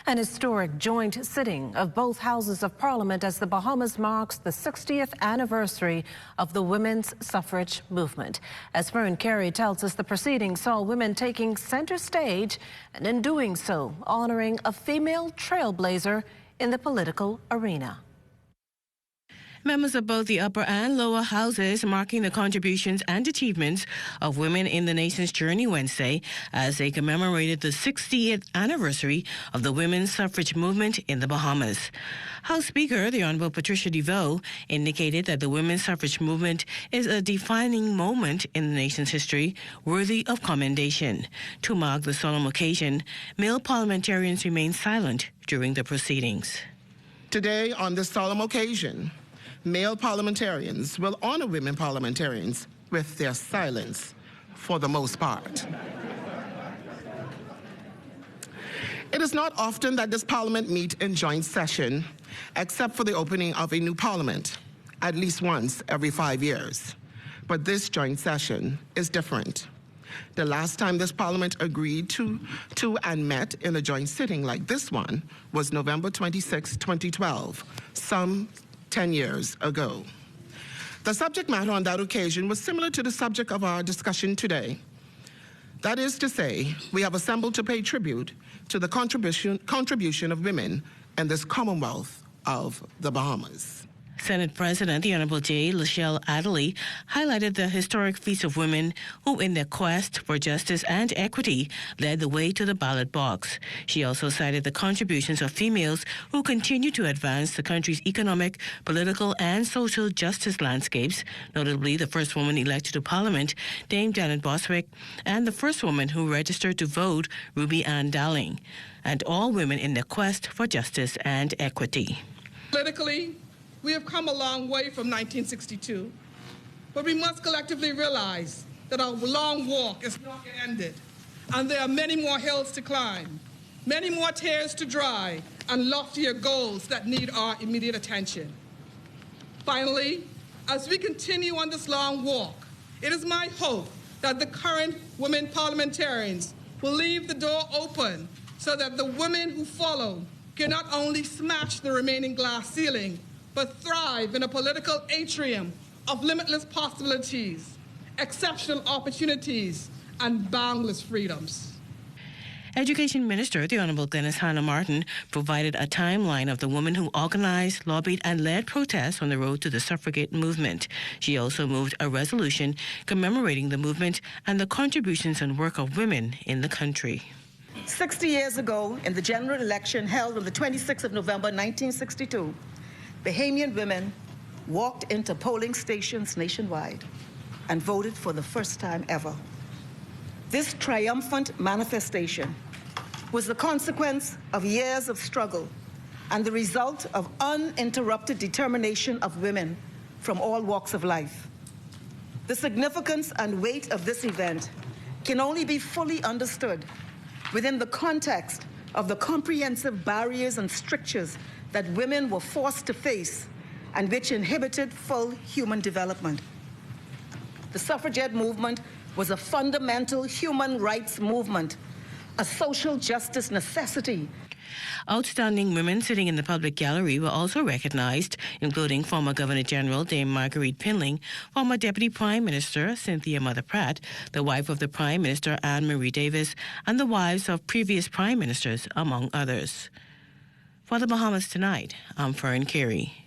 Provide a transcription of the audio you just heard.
An historic joint sitting of both houses of Parliament as the Bahamas marks the 60th anniversary of the women's suffrage movement. As Fern Carey tells us, the proceedings saw women taking center stage and in doing so, honoring a female trailblazer in the political arena. Members of both the upper and lower houses marking the contributions and achievements of women in the nation's journey Wednesday as they commemorated the 60th anniversary of the women's suffrage movement in the Bahamas. House Speaker, the Honorable Patricia DeVoe, indicated that the women's suffrage movement is a defining moment in the nation's history worthy of commendation. To mark the solemn occasion, male parliamentarians remained silent during the proceedings. Today, on this solemn occasion, male parliamentarians will honor women parliamentarians with their silence for the most part. It is not often that this parliament meet in joint session, except for the opening of a new parliament, at least once every 5 years. But this joint session is different. The last time this parliament agreed to and met in a joint sitting like this one was November 26, 2012, some 10 years ago. The subject matter on that occasion was similar to the subject of our discussion today. That is to say, we have assembled to pay tribute to the contribution of women in this Commonwealth of the Bahamas. Senate President, the Honorable J. Lachelle Adderley, highlighted the historic feats of women who, in their quest for justice and equity, led the way to the ballot box. She also cited the contributions of females who continue to advance the country's economic, political, and social justice landscapes, notably the first woman elected to Parliament, Dame Janet Boswick, and the first woman who registered to vote, Ruby Ann Dowling, and all women in their quest for justice and equity. Politically, we have come a long way from 1962, but we must collectively realize that our long walk is not ended, and there are many more hills to climb, many more tears to dry, and loftier goals that need our immediate attention. Finally, as we continue on this long walk, it is my hope that the current women parliamentarians will leave the door open so that the women who follow can not only smash the remaining glass ceiling, but thrive in a political atrium of limitless possibilities, exceptional opportunities, and boundless freedoms. Education Minister, the Honorable Glenys Hannah Martin, provided a timeline of the women who organized, lobbied, and led protests on the road to the suffragette movement. She also moved a resolution commemorating the movement and the contributions and work of women in the country. 60 years ago, in the general election held on the 26th of November 1962, Bahamian women walked into polling stations nationwide and voted for the first time ever. This triumphant manifestation was the consequence of years of struggle and the result of uninterrupted determination of women from all walks of life. The significance and weight of this event can only be fully understood within the context of the comprehensive barriers and strictures that women were forced to face and which inhibited full human development. The suffragette movement was a fundamental human rights movement, a social justice necessity. Outstanding women sitting in the public gallery were also recognized, including former Governor General Dame Marguerite Pinling, former Deputy Prime Minister Cynthia Mother Pratt, the wife of the Prime Minister Anne Marie Davis, and the wives of previous Prime Ministers, among others. For the Bahamas Tonight, I'm Fern Carey.